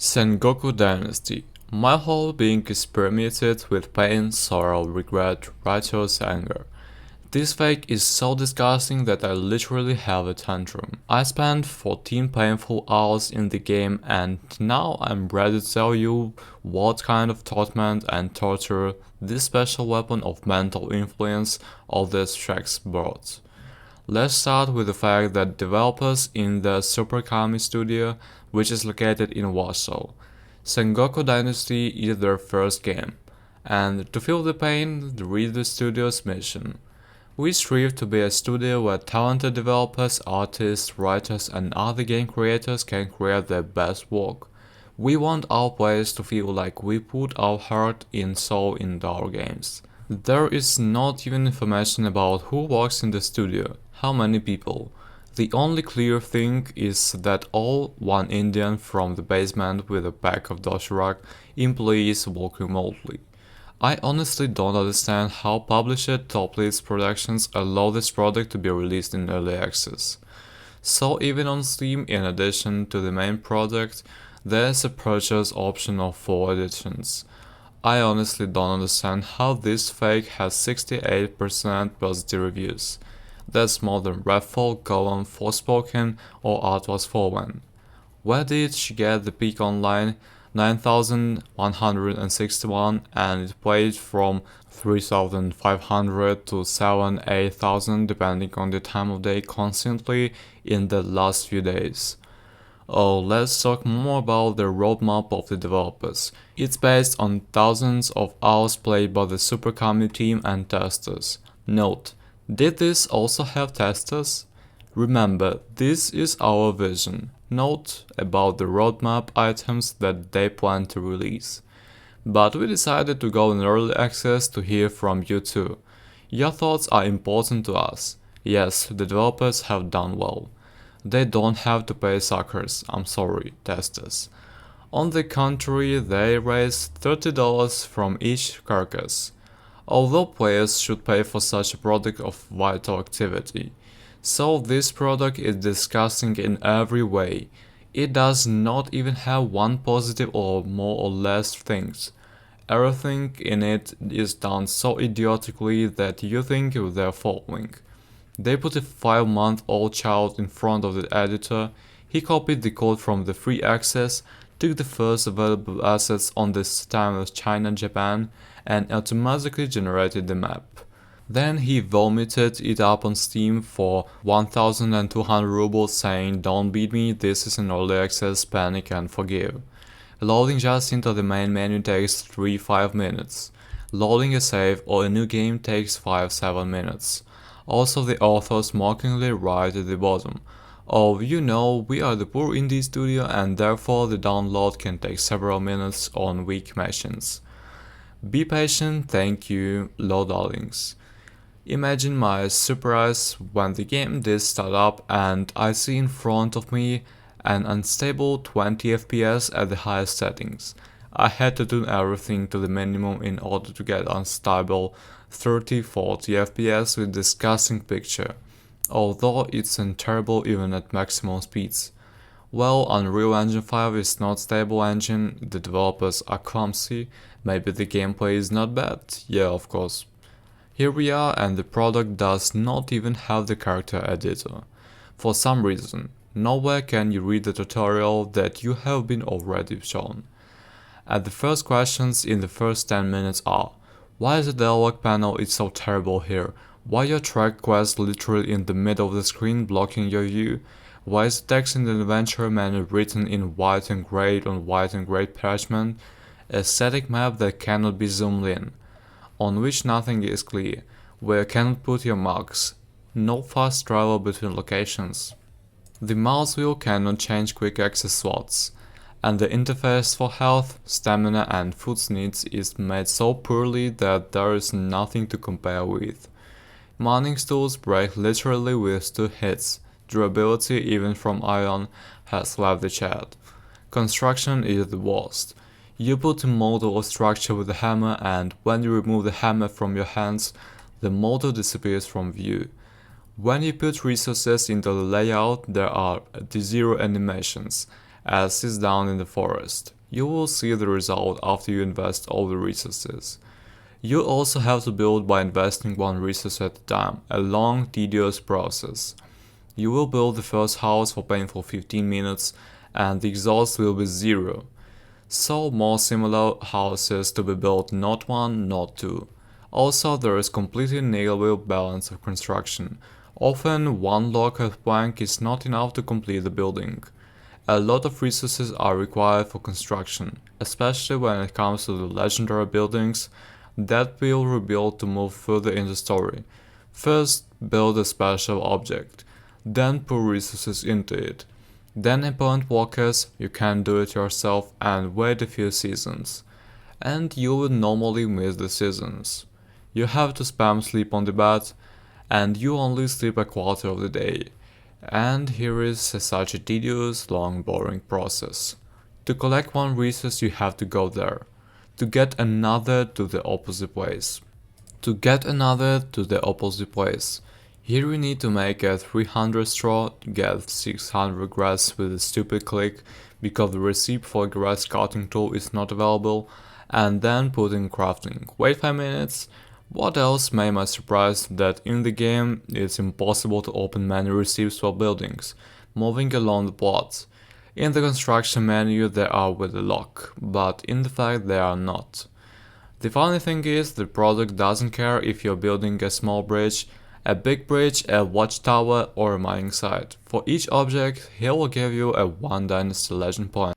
Sengoku Dynasty. My whole being is permeated with pain, sorrow, regret, righteous anger. This fake is so disgusting that I literally have a tantrum. I spent 14 painful hours in the game and now I'm ready to tell you what kind of torment and torture this special weapon of mental influence of the tracks brought. Let's start with the fact that developers in the Super Kami studio, which is located in Warsaw. Sengoku Dynasty is their first game, and to feel the pain, read the studio's mission. We strive to be a studio where talented developers, artists, writers, and other game creators can create their best work. We want our players to feel like we put our heart and soul into our games. There is not even information about who works in the studio, how many people. The only clear thing is that all one Indian from the basement with a pack of doshirak employees work remotely. I honestly don't understand how publisher Toplist Productions allow this product to be released in early access. So even on Steam, in addition to the main product, there's a purchase option of 4 editions. I honestly don't understand how this fake has 68% positive reviews. That's more than Redfall, Golem, Forspoken, or Atlas Fallen. Where did she get the peak online? 9,161, and it played from 3,500 to 7,000-8,000 depending on the time of day constantly in the last few days. Oh, let's talk more about the roadmap of the developers. It's based on thousands of hours played by the Super Kami team and testers. Note, did this also have testers? Remember, this is our vision. Note about the roadmap items that they plan to release. But we decided to go in early access to hear from you too. Your thoughts are important to us. Yes, the developers have done well. They don't have to pay suckers, I'm sorry, testers. On the contrary, they raised $30 from each carcass. Although players should pay for such a product of vital activity. So this product is disgusting in every way. It does not even have one positive or more or less things. Everything in it is done so idiotically that you think they're following. They put a 5-month-old child in front of the editor, he copied the code from the free access, took the first available assets on this timeless China Japan, and automatically generated the map. Then he vomited it up on Steam for 1,200 rubles saying don't beat me, this is an early access, panic and forgive. Loading just into the main menu takes 3-5 minutes. Loading a save or a new game takes 5-7 minutes. Also the authors mockingly write at the bottom, oh, you know, we are the poor indie studio and therefore the download can take several minutes on weak machines. Be patient, thank you, low darlings. Imagine my surprise when the game did start up and I see in front of me an unstable 20 FPS at the highest settings. I had to tune everything to the minimum in order to get unstable 30-40 FPS with disgusting picture, although it's terrible even at maximum speeds. Well, Unreal Engine 5 is not stable engine, the developers are clumsy, maybe the gameplay is not bad, yeah of course. Here we are and the product does not even have the character editor. For some reason, nowhere can you read the tutorial that you have been already shown. And the first questions in the first 10 minutes are, why is the dialog panel is so terrible here? Why your track quest literally in the middle of the screen blocking your view? Why is the text in the adventure menu written in white and gray on white and gray parchment? A static map that cannot be zoomed in, on which nothing is clear, where you cannot put your marks, no fast travel between locations. The mouse wheel cannot change quick access slots, and the interface for health, stamina and food needs is made so poorly that there is nothing to compare with. Mining tools break literally with 2 hits, durability even from iron has left the chat. Construction is the worst. You put a model or structure with a hammer and when you remove the hammer from your hands, the model disappears from view. When you put resources into the layout, there are 0 animations, as is down in the forest. You will see the result after you invest all the resources. You also have to build by investing one resource at a time, a long, tedious process. You will build the first house for painful 15 minutes and the exhaust will be 0. So more similar houses to be built, not one, not two. Also, there is completely negligible balance of construction. Often, one log or plank is not enough to complete the building. A lot of resources are required for construction, especially when it comes to the legendary buildings that will rebuild to move further in the story. First, build a special object, then pour resources into it. Then appoint workers, you can do it yourself, and wait a few seasons. And you will normally miss the seasons. You have to spam sleep on the bed, and you only sleep a quarter of the day. And here is such a tedious, long, boring process. To collect one resource you have to go there. To get another to the opposite place. To get another to the opposite place. Here we need to make a 300 straw, get 600 grass with a stupid click because the recipe for a grass cutting tool is not available, and then put in crafting. Wait 5 minutes. What else made my surprise that in the game it's impossible to open many recipes for buildings, moving along the plots. In the construction menu they are with a lock, but in the fact they are not. The funny thing is the product doesn't care if you're building a small bridge, a big bridge, a watchtower or a mining site. For each object he will give you a 1 Dynasty Legend point.